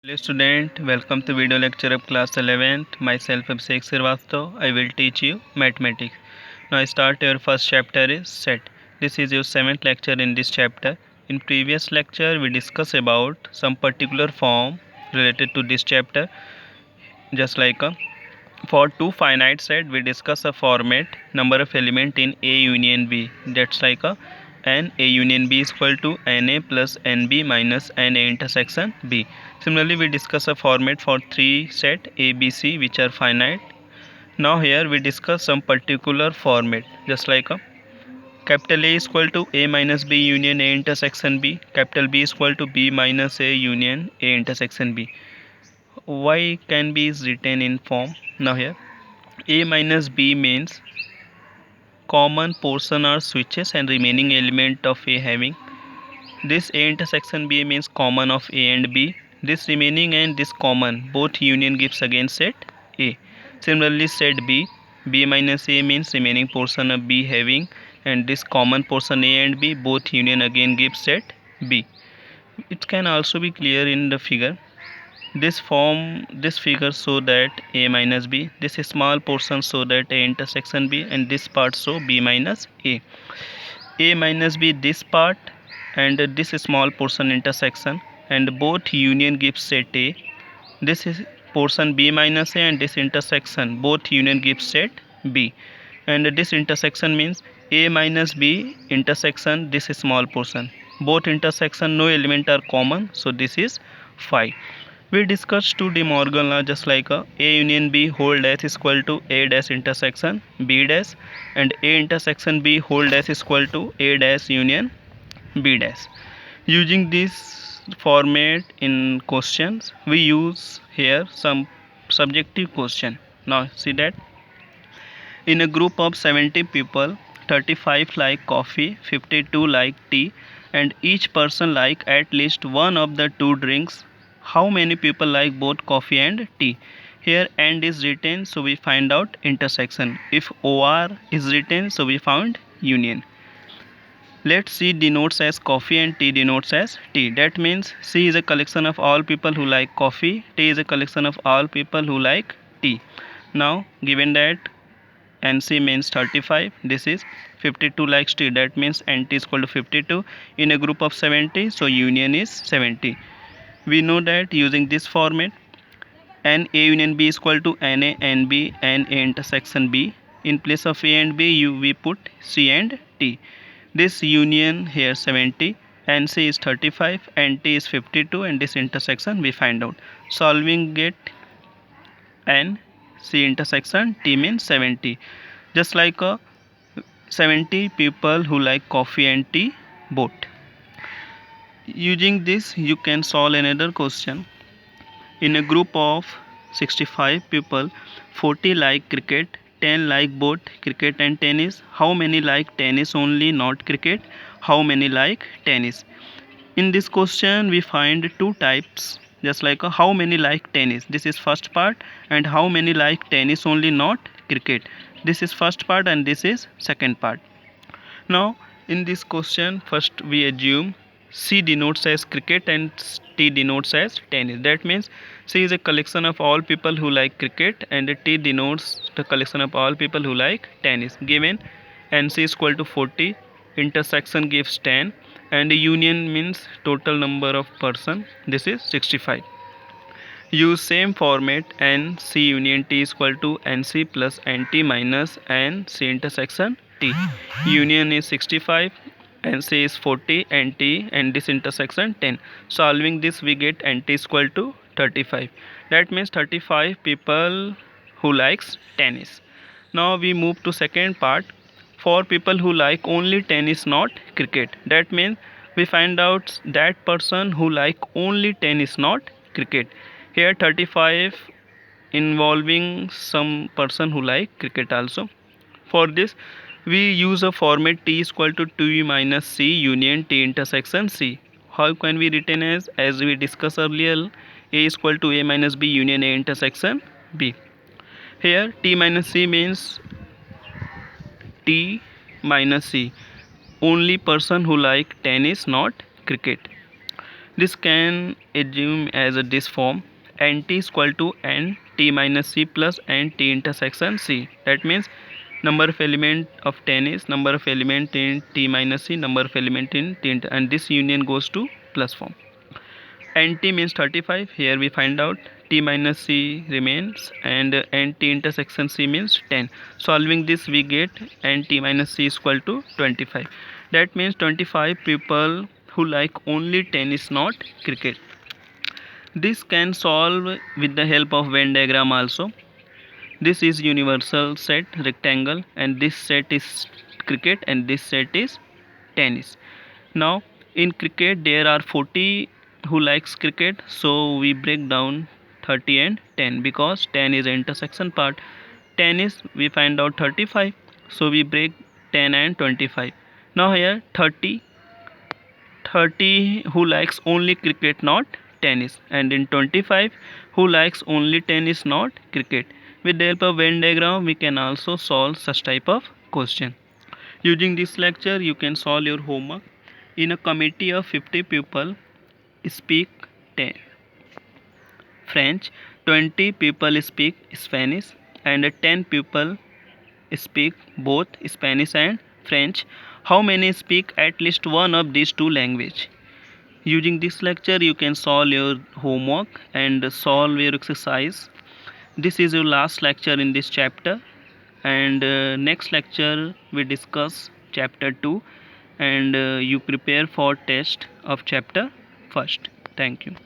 Hello student, welcome to video lecture of class 11th. Myself Abhishek Srivastava. I will teach you mathematics. Now start your first chapter is set. This is your seventh lecture in this chapter. In previous lecture we discussed about some particular form related to this chapter. Just like for two finite set we discuss a format number of element in A union B. That's like n A union B is equal to na plus nb minus na intersection B. Similarly we discuss a format for three set A B C which are finite. Now here we discuss some particular format just like capital A is equal to A minus B union A intersection B. Capital B is equal to B minus A union A intersection B. Why can be is written in form. Now here A minus B means common portion are switches and remaining element of A having. This A intersection B means common of A and B. This remaining and this common both union gives again set A. Similarly set B, B minus A means remaining portion of B having, and this common portion A and B both union again gives set B. It can also be clear in the figure. This figure show that A minus B, this small portion show that A intersection B, and this part show B minus A minus B this part, and this small portion intersection, and both union gives set A. This is portion B minus A, and this intersection both union gives set B, and this intersection means A minus B intersection this small portion, both intersection no element are common, so this is phi. We discussed two De Morgan law just like A union B whole dash is equal to A dash intersection B dash, and A intersection B whole dash is equal to A dash union B dash. Using this format in questions, we use here some subjective question. Now see that in a group of 70 people, 35 like coffee, 52 like tea, and each person like at least one of the two drinks. How many people like both coffee and tea? Here and is written, so we find out intersection. If or is written, so we found union. Let C denotes as coffee and T denotes as tea. That means C is a collection of all people who like coffee, T is a collection of all people who like tea. Now given that NC means 35, this is 52 likes tea, that means NT is equal to 52 in a group of 70, so union is 70. We know that using this format N A union B is equal to NA and B and A intersection B. In place of A and B we put C and T. This union here 70, NC is 35, and T is 52, and this intersection we find out. Solving it N C intersection T means 70. Just like 70 people who like coffee and tea both. Using this you can solve another question. In a group of 65 people, 40 like cricket, 10 like both cricket and tennis. How many like tennis only, not cricket? How many like tennis? In this question we find two types, just like how many like tennis, this is first part, and how many like tennis only, not cricket, this is first part, and this is second part. Now in this question first we assume C denotes as cricket and T denotes as tennis. That means C is a collection of all people who like cricket, and T denotes the collection of all people who like tennis. Given NC is equal to 40, intersection gives 10, and union means total number of person, this is 65. Use same format, N C union T is equal to NC plus NT minus NC intersection T. Union is 65, NC is 40, NT, and this intersection 10. Solving this we get NT is equal to 35. That means 35 people who likes tennis. Now we move to second part. For people who like only tennis, not cricket. That means we find out that person who like only tennis, not cricket. Here 35 involving some person who like cricket also. For this we use a format T is equal to 2 minus C union T intersection C. How can we written as we discussed earlier, A is equal to A minus B union A intersection B. Here T minus C means T minus C, only person who like tennis, not cricket. This can assume as this form: nt is equal to nt minus c plus nt intersection c. That means number of element of 10 is number of element in t minus c, number of element in t, and this union goes to plus form. nt means 35. Here we find out t minus c remains, and nt intersection c means 10. Solving this we get nt minus c is equal to 25. That means 25 people who like only tennis, not cricket. This can solve with the help of Venn diagram also. This is universal set rectangle, and this set is cricket, and this set is tennis. Now in cricket there are 40 who likes cricket, so we break down 30 and 10 because 10 is the intersection part. Tennis we find out 35, so we break 10 and 25. Now here 30 who likes only cricket, not tennis, and in 25 who likes only tennis, not cricket. With the help of Venn diagram we can also solve such type of question. Using this lecture you can solve your homework. In a committee of 50 people speak 10 French, 20 people speak Spanish, and 10 people speak both Spanish and French. How many speak at least one of these two languages? Using this lecture you can solve your homework and solve your exercise. This is your last lecture in this chapter, and next lecture we discuss chapter 2, and you prepare for test of chapter first. Thank you.